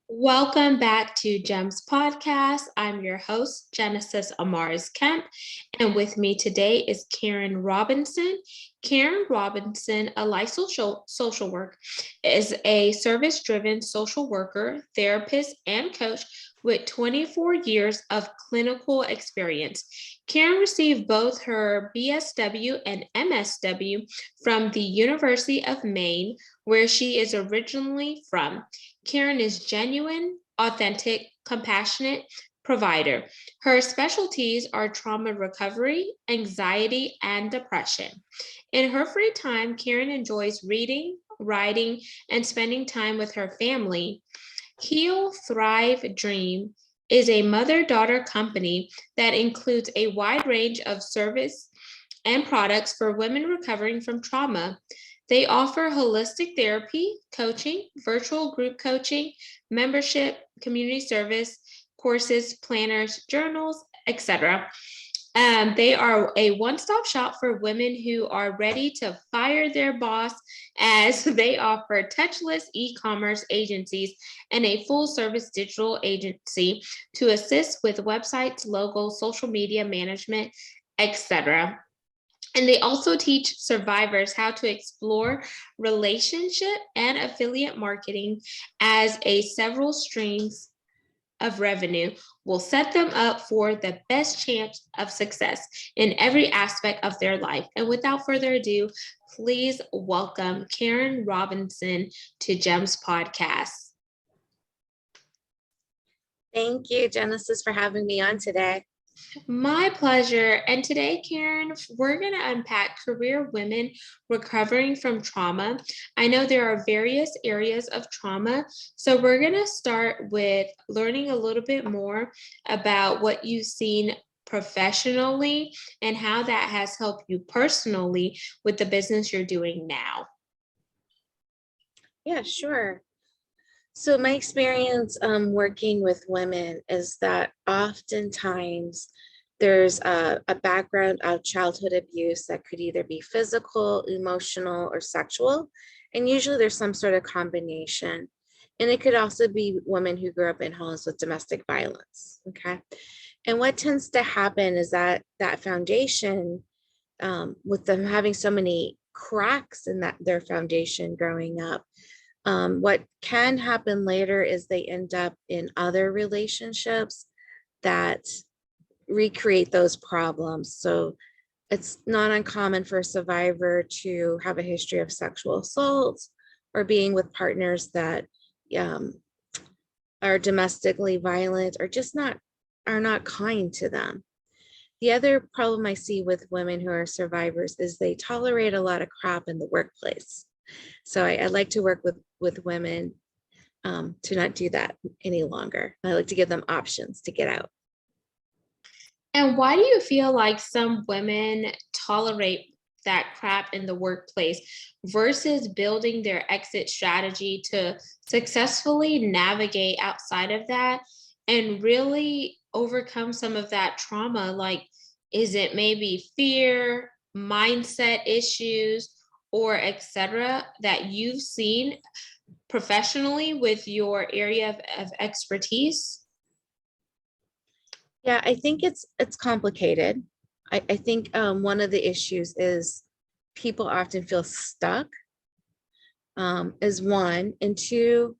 Welcome back to GEMS Podcast. I'm your host, Genesis Amaris Kemp, and with me today is Karen Robinson. Karen Robinson, a licensed social worker, is a service-driven social worker, therapist, and coach with 24 years of clinical experience. Karen received both her BSW and MSW from the University of Maine, where she is originally from. Karen is genuine, authentic, compassionate provider. Her specialties are trauma recovery, anxiety, and depression. In her free time, Karen enjoys reading, writing, and spending time with her family. Heal, Thrive, Dream is a mother-daughter company that includes a wide range of service and products for women recovering from trauma. They offer holistic therapy, coaching, virtual group coaching, membership, community service, courses, planners, journals, etc. They are a one-stop shop for women who are ready to fire their boss, as they offer touchless e-commerce agencies and a full-service digital agency to assist with websites, logos, social media management, etc. And they also teach survivors how to explore relationship and affiliate marketing, as a several streams of revenue will set them up for the best chance of success in every aspect of their life. And without further ado, please welcome Karen Robinson to GEMS Podcast. Thank you, Genesis, for having me on today. My pleasure. And today, Karen, we're going to unpack career women recovering from trauma. I know there are various areas of trauma, so we're going to start with learning a little bit more about what you've seen professionally and how that has helped you personally with the business you're doing now. Yeah, sure. So my experience working with women is that oftentimes there's a background of childhood abuse that could either be physical, emotional, or sexual. And usually there's some sort of combination. And it could also be women who grew up in homes with domestic violence, okay? And what tends to happen is that foundation, with them having so many cracks in their foundation growing up, what can happen later is they end up in other relationships that recreate those problems. So it's not uncommon for a survivor to have a history of sexual assault or being with partners that are domestically violent or just are not kind to them. The other problem I see with women who are survivors is they tolerate a lot of crap in the workplace. So I like to work with women to not do that any longer. I like to give them options to get out. And why do you feel like some women tolerate that crap in the workplace versus building their exit strategy to successfully navigate outside of that and really overcome some of that trauma? Like, is it maybe fear, mindset issues, or etc. that you've seen professionally with your area of expertise? Yeah, I think it's complicated. I think one of the issues is people often feel stuck, is one. And two,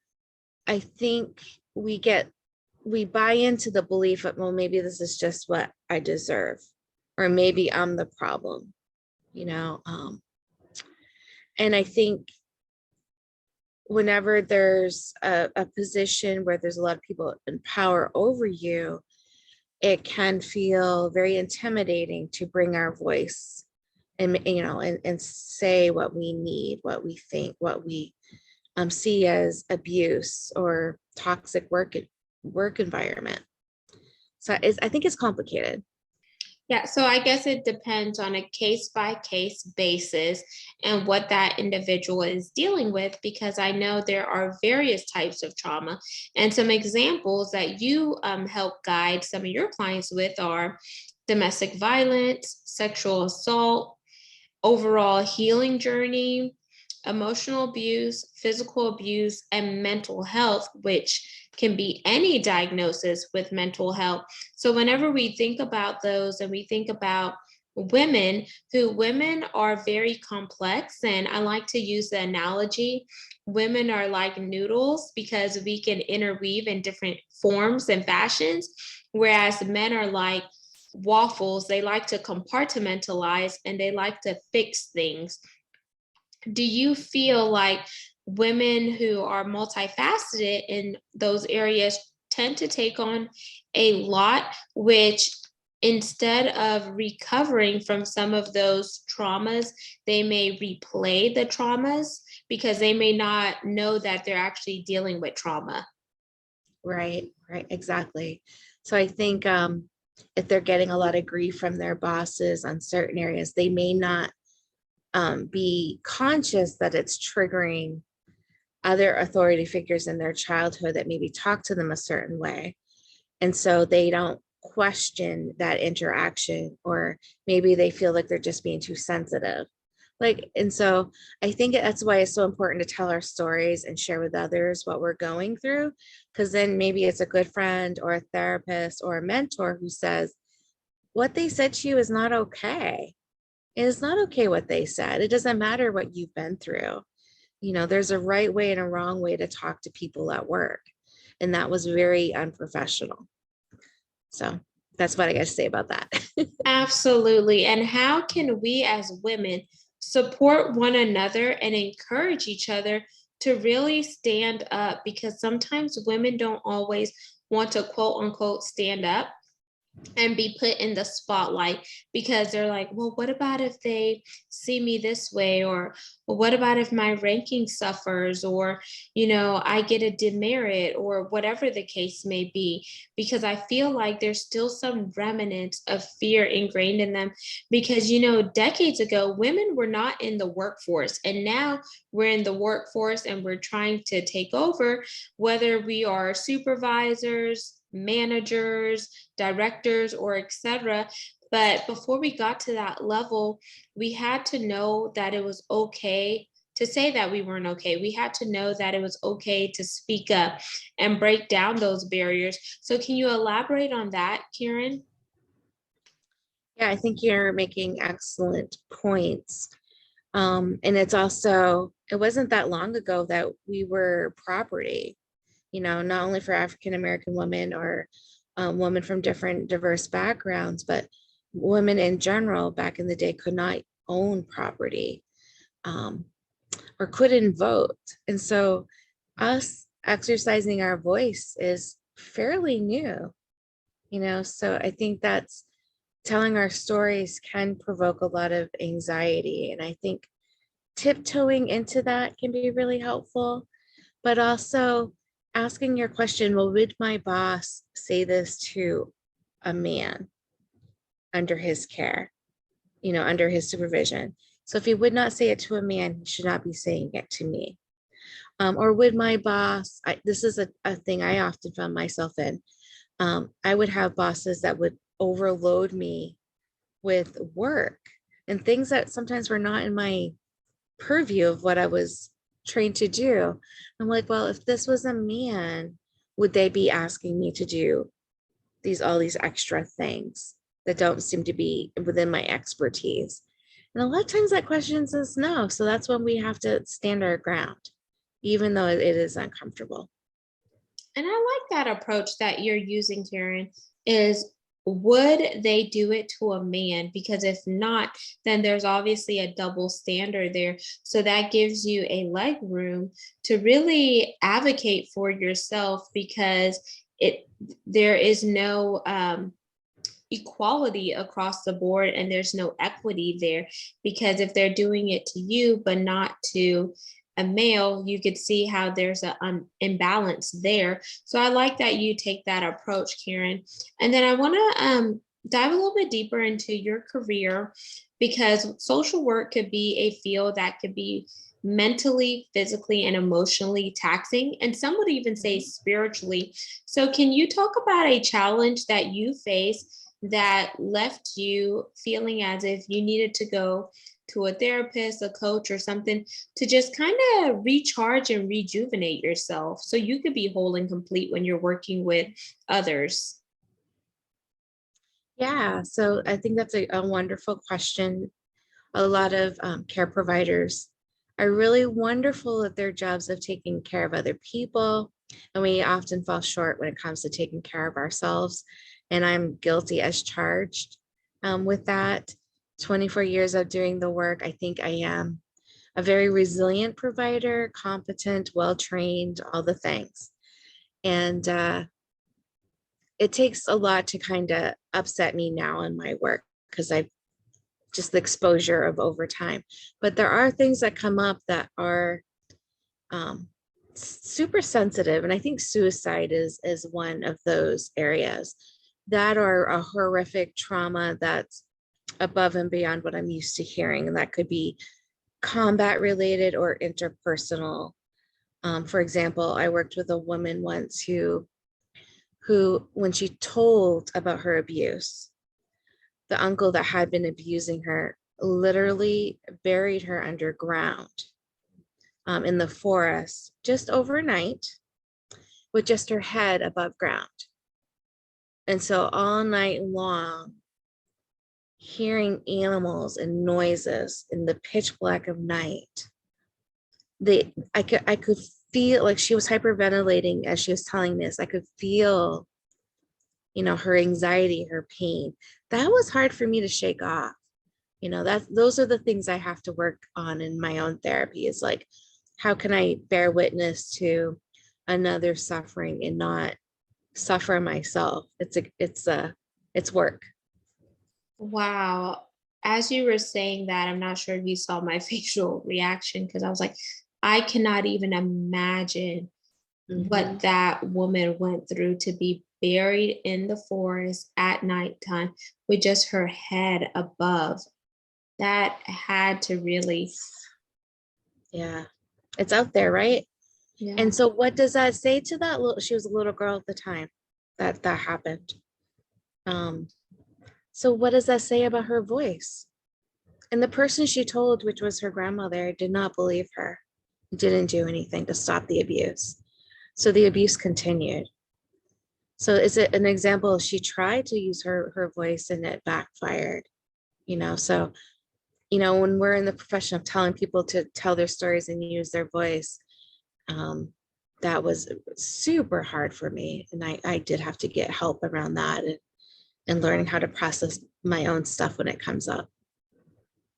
I think we buy into the belief that, well, maybe this is just what I deserve, or maybe I'm the problem, you know? And I think whenever there's a position where there's a lot of people in power over you, it can feel very intimidating to bring our voice and, and say what we need, what we think, what we see as abuse or toxic work environment. So I think it's complicated. Yeah, so I guess it depends on a case-by-case basis and what that individual is dealing with, because I know there are various types of trauma. And some examples that you help guide some of your clients with are domestic violence, sexual assault, overall healing journey, emotional abuse, physical abuse, and mental health, which can be any diagnosis with mental health. So whenever we think about those and we think about women are very complex, and I like to use the analogy, women are like noodles because we can interweave in different forms and fashions, whereas men are like waffles. They like to compartmentalize and they like to fix things. Do you feel like women who are multifaceted in those areas tend to take on a lot, which instead of recovering from some of those traumas, they may replay the traumas because they may not know that they're actually dealing with trauma? Right, right, exactly. So I think if they're getting a lot of grief from their bosses on certain areas, they may not be conscious that it's triggering other authority figures in their childhood that maybe talk to them a certain way. And so they don't question that interaction, or maybe they feel like they're just being too sensitive. Like, and so I think that's why it's so important to tell our stories and share with others what we're going through. Because then maybe it's a good friend or a therapist or a mentor who says, what they said to you is not okay. It is not okay what they said. It doesn't matter what you've been through. You know, there's a right way and a wrong way to talk to people at work. And that was very unprofessional. So that's what I got to say about that. Absolutely. And how can we as women support one another and encourage each other to really stand up? Because sometimes women don't always want to quote unquote stand up and be put in the spotlight because they're like, well, what about if they see me this way? Or well, what about if my ranking suffers? Or, I get a demerit, or whatever the case may be. Because I feel like there's still some remnants of fear ingrained in them. Because, decades ago, women were not in the workforce. And now we're in the workforce and we're trying to take over, whether we are supervisors, managers, directors, or etc. But before we got to that level, we had to know that it was okay to say that we weren't okay. We had to know that it was okay to speak up and break down those barriers. So can you elaborate on that, Karen? Yeah, I think you're making excellent points. And it's also, it wasn't that long ago that we were property, not only for African American women or women from different diverse backgrounds, but women in general back in the day could not own property, or couldn't vote. And so us exercising our voice is fairly new, so I think that's telling our stories can provoke a lot of anxiety. And I think tiptoeing into that can be really helpful, but also asking your question, well, would my boss say this to a man under his care, under his supervision? So if he would not say it to a man, he should not be saying it to me. Or would my boss, this is a thing I often found myself in. I would have bosses that would overload me with work and things that sometimes were not in my purview of what I was trained to do. I'm like, well, if this was a man, would they be asking me to do all these extra things that don't seem to be within my expertise? And a lot of times that question says no. So that's when we have to stand our ground, even though it is uncomfortable. And I like that approach that you're using, Karen, is would they do it to a man? Because if not, then there's obviously a double standard there. So that gives you a leg room to really advocate for yourself, because there is no equality across the board and there's no equity there. Because if they're doing it to you but not to a male, you could see how there's an imbalance there. So I like that you take that approach, Karen. And then I want to dive a little bit deeper into your career, because social work could be a field that could be mentally, physically, and emotionally taxing. And some would even say spiritually. So can you talk about a challenge that you face that left you feeling as if you needed to go to a therapist, a coach, or something to just kind of recharge and rejuvenate yourself so you could be whole and complete when you're working with others? Yeah, so I think that's a wonderful question. A lot of care providers are really wonderful at their jobs of taking care of other people, and we often fall short when it comes to taking care of ourselves. And I'm guilty as charged with that. 24 years of doing the work, I think I am a very resilient provider, competent, well trained, all the things. And it takes a lot to kind of upset me now in my work because I've just the exposure of overtime. But there are things that come up that are super sensitive. And I think suicide is one of those areas that are a horrific trauma that's above and beyond what I'm used to hearing. And that could be combat related or interpersonal. For example, I worked with a woman once who, when she told about her abuse, the uncle that had been abusing her literally buried her underground in the forest just overnight with just her head above ground. And so all night long, hearing animals and noises in the pitch black of night, I could feel like she was hyperventilating as she was telling this. I could feel, her anxiety, her pain. That was hard for me to shake off. Those are the things I have to work on in my own therapy, is like, how can I bear witness to another suffering and not suffer myself? It's work. Wow. As you were saying that, I'm not sure if you saw my facial reaction because I was like, I cannot even imagine Mhm. what that woman went through to be buried in the forest at nighttime with just her head above. That had to really, Yeah, it's out there, right? yeah. And so what does that say to that little, she was a little girl at the time that happened. Um, so what does that say about her voice? And the person she told, which was her grandmother, did not believe her, didn't do anything to stop the abuse. So the abuse continued. So is it an example? She tried to use her voice and it backfired, So, when we're in the profession of telling people to tell their stories and use their voice, um, that was super hard for me. And I did have to get help around that and learning how to process my own stuff when it comes up.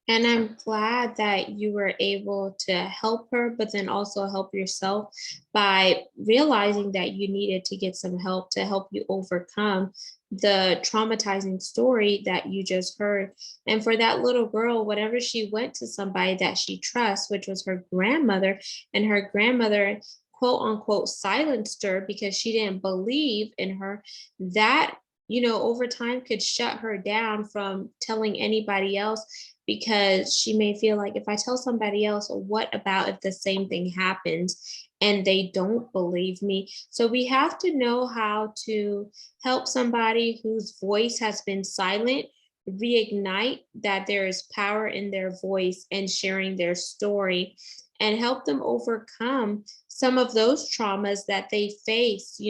And I'm glad that you were able to help her, but then also help yourself by realizing that you needed to get some help to help you overcome the traumatizing story that you just heard. And for that little girl, whatever she went to somebody that she trusts, which was her grandmother, and her grandmother, quote unquote, silenced her because she didn't believe in her, that over time could shut her down from telling anybody else because she may feel like if I tell somebody else, what about if the same thing happens and they don't believe me? So we have to know how to help somebody whose voice has been silent reignite that there is power in their voice and sharing their story and help them overcome some of those traumas that they face,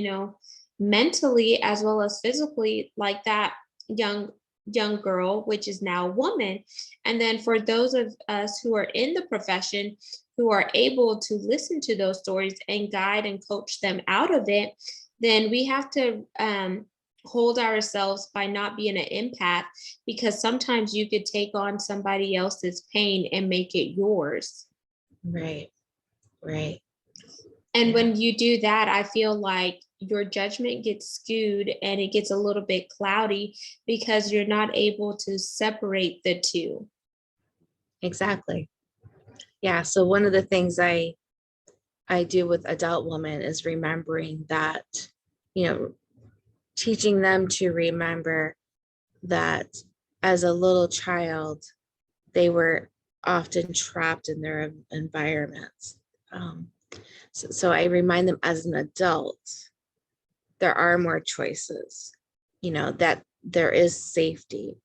mentally as well as physically, like that young girl, which is now a woman. And then for those of us who are in the profession, who are able to listen to those stories and guide and coach them out of it, then we have to hold ourselves by not being an empath, because sometimes you could take on somebody else's pain and make it yours. Right, right. And Yeah, when you do that, I feel like your judgment gets skewed and it gets a little bit cloudy because you're not able to separate the two. exactly. Yeah. So one of the things I do with adult women is remembering that, you know, teaching them to remember that as a little child, they were often trapped in their environments. Um, so I remind them as an adult, there are more choices, that there is safety,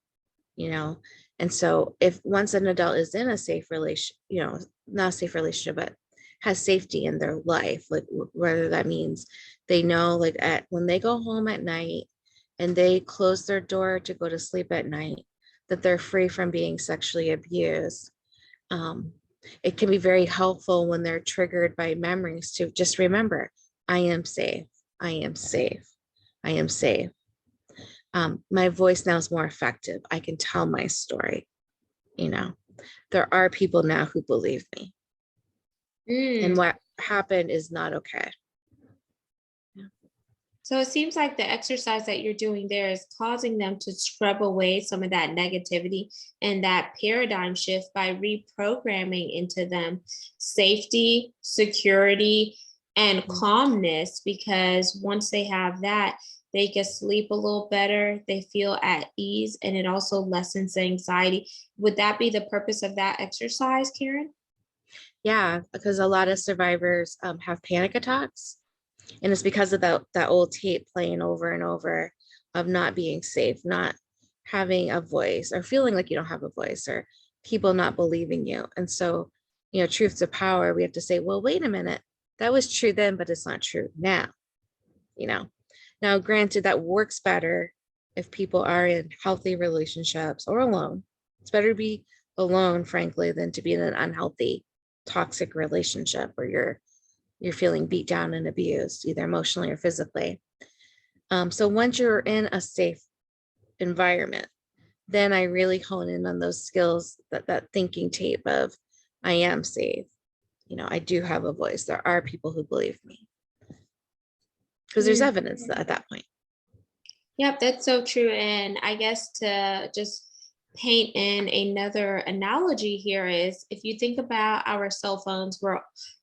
you know, And so if once an adult is in a safe relation, not a safe relationship, but has safety in their life, like whether that means they know like when they go home at night and they close their door to go to sleep at night, that they're free from being sexually abused. It can be very helpful when they're triggered by memories to just remember, I am safe, I am safe, I am safe. My voice now is more effective. I can tell my story. There are people now who believe me. And what happened is not okay. So it seems like the exercise that you're doing there is causing them to scrub away some of that negativity and that paradigm shift by reprogramming into them safety, security, and calmness, because once they have that, they can sleep a little better, they feel at ease, and it also lessens the anxiety. Would that be the purpose of that exercise, Karen? Yeah, because a lot of survivors have panic attacks. And it's because of that old tape playing over and over of not being safe, not having a voice, or feeling like you don't have a voice, or people not believing you. And so, truth to power, we have to say, well, wait a minute, that was true then, but it's not true now. Now, granted, that works better if people are in healthy relationships or alone. It's better to be alone, frankly, than to be in an unhealthy, toxic relationship where you're feeling beat down and abused, either emotionally or physically. So once you're in a safe environment, then I really hone in on those skills, that thinking tape of, I am safe. I do have a voice. There are people who believe me. Because there's evidence at that point. Yep, that's so true. And I guess to just paint in another analogy here is if you think about our cell phones,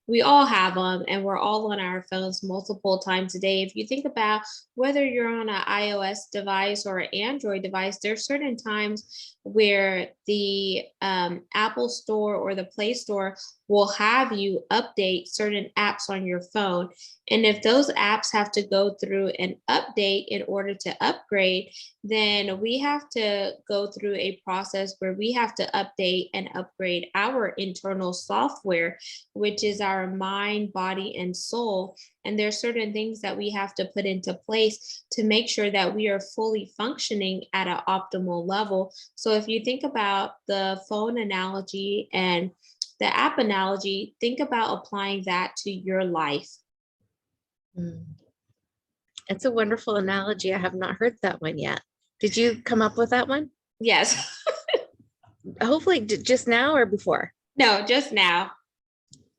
we all have them and we're all on our phones multiple times a day. If you think about whether you're on an iOS device or an Android device, there's certain times where the Apple Store or the Play Store will have you update certain apps on your phone. And if those apps have to go through an update in order to upgrade, then we have to go through a process where we have to update and upgrade our internal software, which is our mind, body, and soul. And there's certain things that we have to put into place to make sure that we are fully functioning at an optimal level. So if you think about the phone analogy and the app analogy, think about applying that to your life. It's a wonderful analogy. I have not heard that one yet. Did you come up with that one? Yes. Hopefully just now or before? No, just now.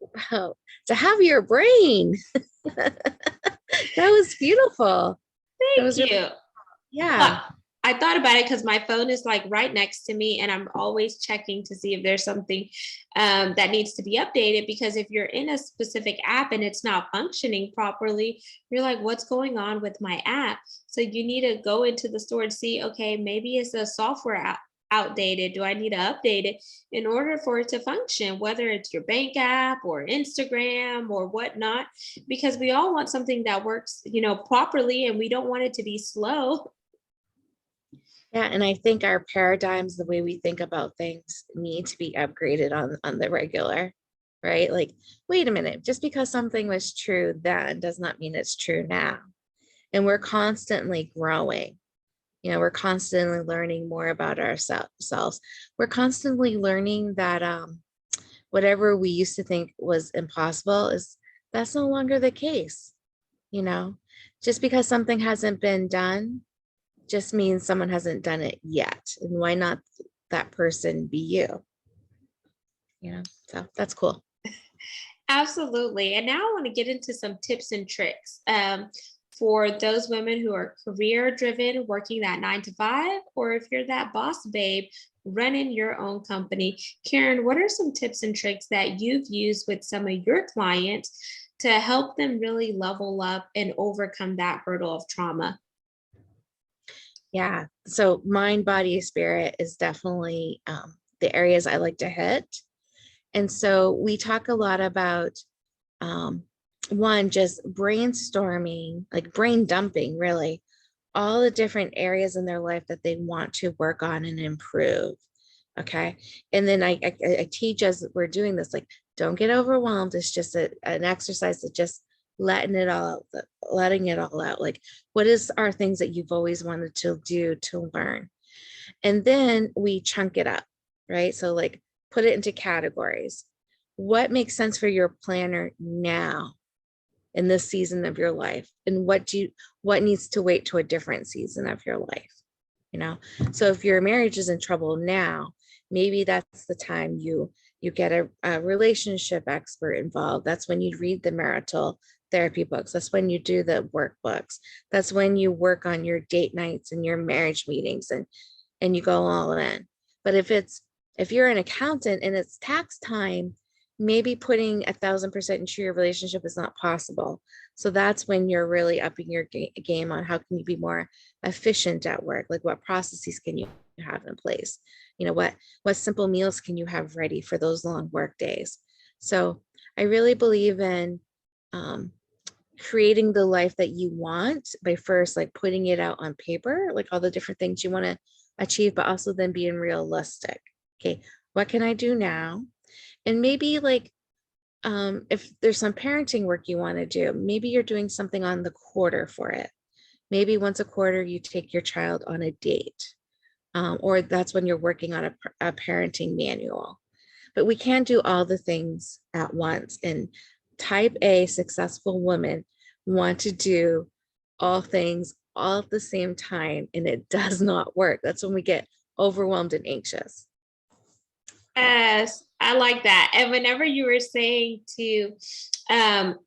Wow. To have your brain. That was beautiful. Thank you. Yeah. I thought about it because my phone is like right next to me and I'm always checking to see if there's something that needs to be updated, because if you're in a specific app and it's not functioning properly, you're like, what's going on with my app? So you need to go into the store and see, okay, maybe it's a software outdated. Do I need to update it in order for it to function, whether it's your bank app or Instagram or whatnot? Because we all want something that works, properly, and we don't want it to be slow. Yeah, and I think our paradigms, the way we think about things, need to be upgraded on the regular, right? Like, wait a minute, just because something was true then does not mean it's true now. And we're constantly growing. We're constantly learning more about ourselves. We're constantly learning that whatever we used to think was impossible that's no longer the case. Just because something hasn't been done just means someone hasn't done it yet. And why not that person be you? So that's cool. Absolutely. And now I want to get into some tips and tricks for those women who are career driven, working that 9 to 5, or if you're that boss babe running your own company. Karen, what are some tips and tricks that you've used with some of your clients to help them really level up and overcome that hurdle of trauma? Yeah. So mind, body, spirit is definitely the areas I like to hit. And so we talk a lot about one, just brainstorming, like brain dumping, really, all the different areas in their life that they want to work on and improve. Okay. And then I teach as we're doing this, like, don't get overwhelmed. It's just an exercise of just letting it all out, letting it all out. Like, what are things that you've always wanted to do to learn? And then we chunk it up, right? So like put it into categories. What makes sense for your planner now in this season of your life? And what needs to wait to a different season of your life? You know, so if your marriage is in trouble now, maybe that's the time you get a relationship expert involved. That's when you read the marital therapy books. That's when you do the workbooks. That's when you work on your date nights and your marriage meetings and you go all in. But if you're an accountant and it's tax time, maybe putting 1,000% into your relationship is not possible. So that's when you're really upping your game on how can you be more efficient at work? Like, what processes can you have in place? You know, what simple meals can you have ready for those long work days? So I really believe in creating the life that you want by first like putting it out on paper, like all the different things you want to achieve, but also then being realistic. Okay, what can I do now? And maybe like if there's some parenting work you want to do, maybe you're doing something on the quarter for it. Maybe once a quarter you take your child on a date, or that's when you're working on a parenting manual. But we can't do all the things at once. And type A successful women want to do all things all at the same time, and it does not work. That's when we get overwhelmed and anxious. Yes, I like that. And whenever you were saying to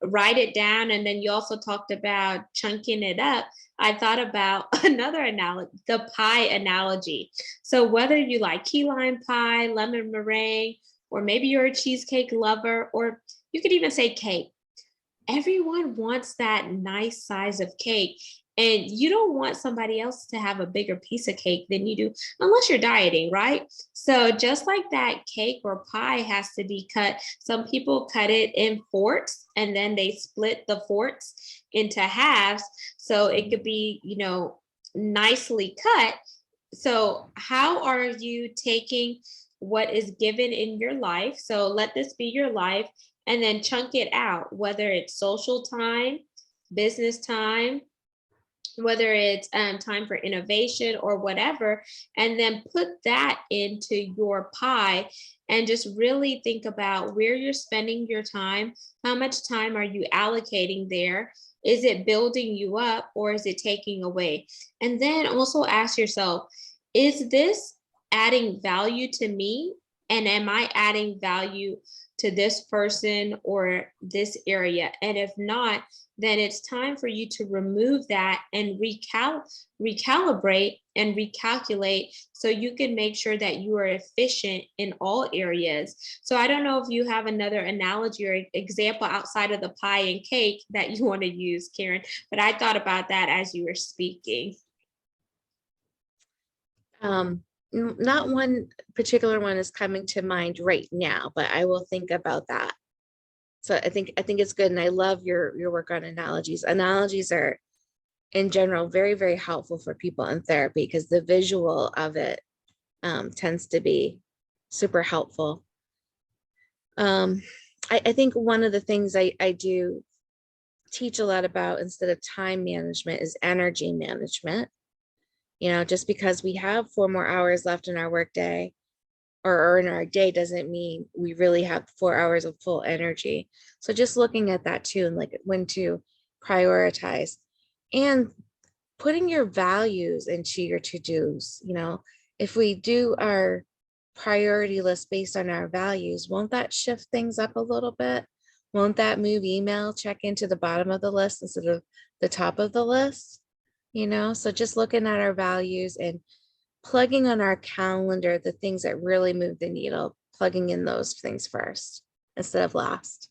write it down, and then you also talked about chunking it up, I thought about another analogy, the pie analogy. So whether you like key lime pie, lemon meringue, or maybe you're a cheesecake lover, or you could even say cake, everyone wants that nice size of cake. And you don't want somebody else to have a bigger piece of cake than you do, unless you're dieting, right? So, just like that cake or pie has to be cut, some people cut it in forks and then they split the forks into halves. So it could be, nicely cut. So, how are you taking what is given in your life? So, let this be your life and then chunk it out, whether it's social time, business time, whether it's time for innovation or whatever, and then put that into your pie and just really think about where you're spending your time. How much time are you allocating there? Is it building you up or is it taking away? And then also ask yourself, is this adding value to me? And am I adding value to this person or this area? And if not, then it's time for you to remove that and recalibrate and recalculate so you can make sure that you are efficient in all areas. So I don't know if you have another analogy or example outside of the pie and cake that you want to use, Karen, but I thought about that as you were speaking. Not one particular one is coming to mind right now, but I will think about that. So I think it's good, and I love your work on analogies. Analogies are, in general, very, very helpful for people in therapy because the visual of it tends to be super helpful. I think one of the things I do teach a lot about instead of time management is energy management. Just because we have 4 more hours left in our workday or in our day doesn't mean we really have 4 hours of full energy. So just looking at that too, and like when to prioritize and putting your values into your to-dos. If we do our priority list based on our values, won't that shift things up a little bit? Won't that move email check into the bottom of the list instead of the top of the list? So just looking at our values and plugging on our calendar the things that really move the needle, plugging in those things first instead of last.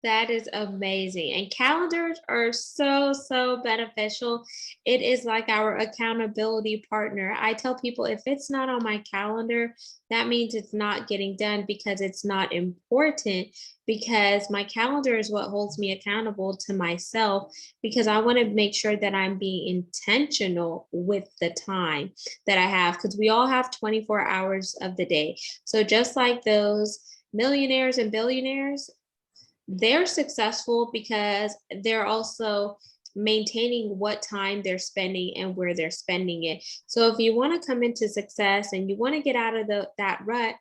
That is amazing. And calendars are so, so beneficial. It is like our accountability partner. I tell people if it's not on my calendar, that means it's not getting done because it's not important. Because my calendar is what holds me accountable to myself, because I want to make sure that I'm being intentional with the time that I have, because we all have 24 hours of the day. So just like those millionaires and billionaires, they're successful because they're also maintaining what time they're spending and where they're spending it. So if you want to come into success and you want to get out of that rut,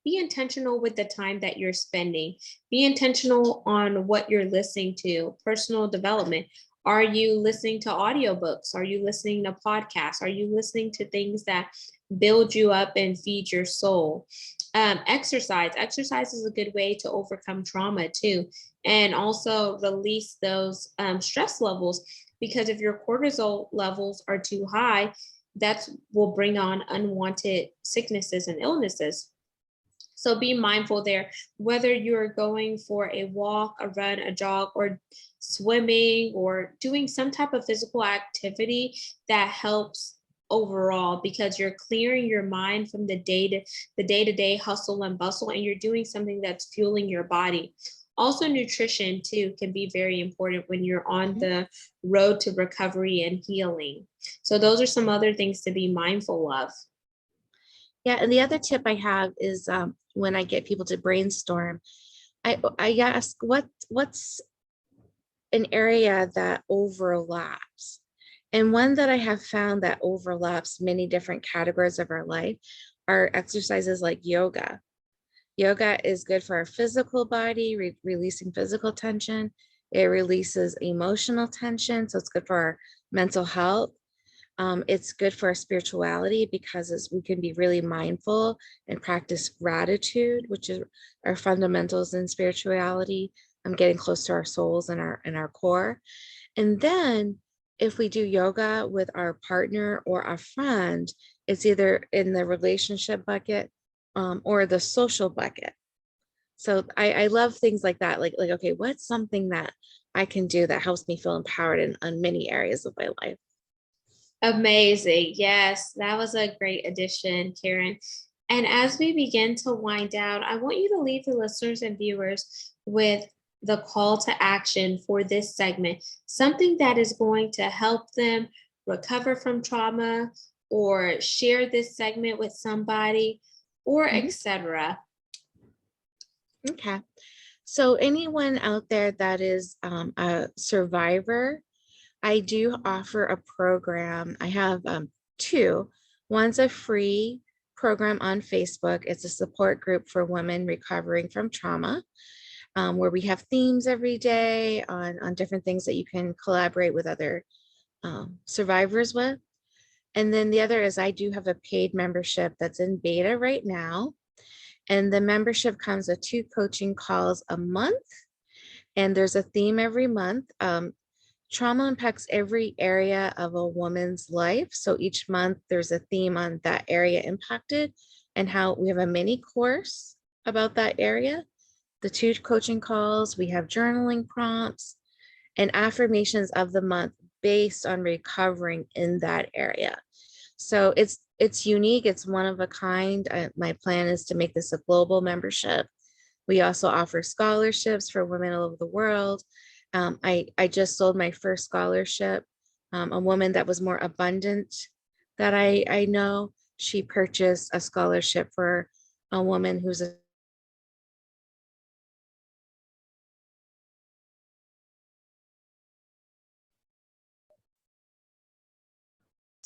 be intentional with the time that you're spending. Be intentional on what you're listening to, personal development. Are you listening to audiobooks? Are you listening to podcasts? Are you listening to things that build you up and feed your soul? Exercise is a good way to overcome trauma too, and also release those stress levels, because if your cortisol levels are too high, that will bring on unwanted sicknesses and illnesses. So be mindful there, whether you're going for a walk, a run, a jog, or swimming, or doing some type of physical activity that helps overall, because you're clearing your mind from the day-to-day hustle and bustle, and you're doing something that's fueling your body. Also, nutrition too can be very important when you're on Mhm. the road to recovery and healing. So those are some other things to be mindful of. Yeah, and the other tip I have is when I get people to brainstorm, I ask what's an area that overlaps. And one that I have found that overlaps many different categories of our life are exercises like yoga. Yoga is good for our physical body, releasing physical tension. It releases emotional tension, so it's good for our mental health. It's good for our spirituality because we can be really mindful and practice gratitude, which is our fundamentals in spirituality. Getting close to our souls and our core. And then if we do yoga with our partner or a friend, it's either in the relationship bucket or the social bucket. So I love things like that. Like, okay, what's something that I can do that helps me feel empowered in many areas of my life? Amazing. Yes, that was a great addition, Karen. And as we begin to wind down, I want you to leave the listeners and viewers with the call to action for this segment, something that is going to help them recover from trauma, or share this segment with somebody, or Mhm. etc. Okay. So anyone out there that is a survivor, I do offer a program. I have two. One's a free program on Facebook. It's a support group for women recovering from trauma, where we have themes every day on different things that you can collaborate with other survivors with. And then the other is I do have a paid membership that's in beta right now. And the membership comes with 2 coaching calls a month. And there's a theme every month. Trauma impacts every area of a woman's life. So each month there's a theme on that area impacted, and how we have a mini course about that area. The 2 coaching calls, we have journaling prompts and affirmations of the month based on recovering in that area. So it's unique, it's one of a kind. My plan is to make this a global membership. We also offer scholarships for women all over the world. I just sold my first scholarship. A woman that was more abundant that I know, she purchased a scholarship for a woman who's a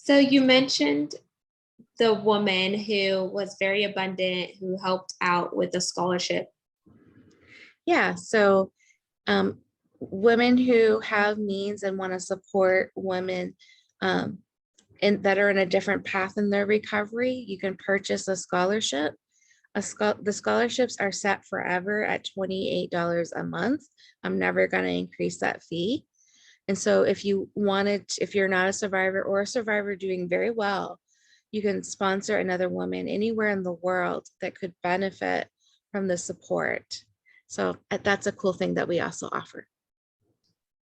So you mentioned the woman who was very abundant, who helped out with the scholarship. yeah. So um, women who have means and want to support women um, that are in a different path in their recovery, you can purchase a scholarship. The scholarships are set forever at $28 a month. I'm never going to increase that fee. And so if you're not a survivor or a survivor doing very well, you can sponsor another woman anywhere in the world that could benefit from the support. So that's a cool thing that we also offer.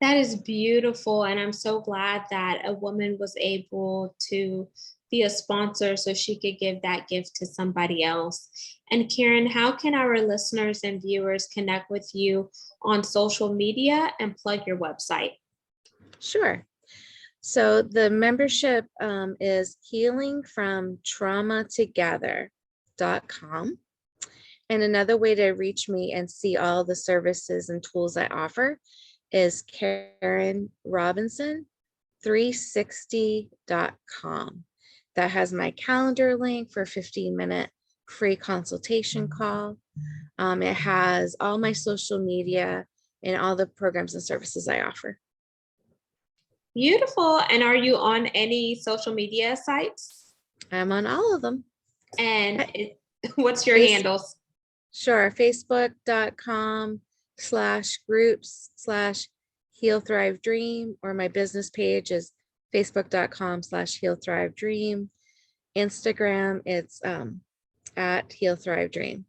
That is beautiful. And I'm so glad that a woman was able to be a sponsor so she could give that gift to somebody else. And Karen, how can our listeners and viewers connect with you on social media and plug your website? Sure. So the membership is healingfromtraumatogether.com. And another way to reach me and see all the services and tools I offer is KarenRobinson360.com. That has my calendar link for a 15-minute free consultation call. It has all my social media and all the programs and services I offer. Beautiful. And are you on any social media sites? I'm on all of them. And what's your Face- handles? Sure. Facebook.com/groups/Heal Thrive Dream, or my business page is Facebook.com/Heal Thrive Dream. Instagram, it's at Heal Thrive Dream.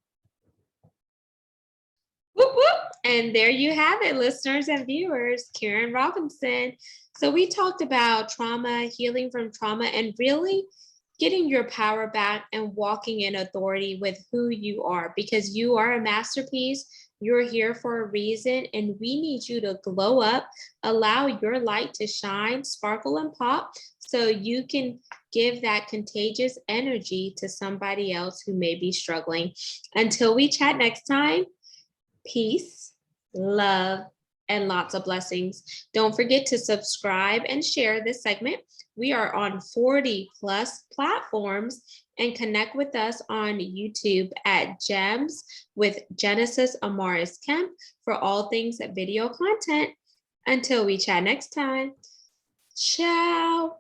Whoop, whoop. And there you have it, listeners and viewers, Karen Robinson. So we talked about trauma, healing from trauma, and really getting your power back and walking in authority with who you are, because you are a masterpiece. You're here for a reason, and we need you to glow up, allow your light to shine, sparkle, and pop, so you can give that contagious energy to somebody else who may be struggling. Until we chat next time, peace, love, and lots of blessings. Don't forget to subscribe and share this segment. We are on 40 plus platforms, and connect with us on YouTube at Gems with Genesis Amaris Kemp for all things video content. Until we chat next time, ciao.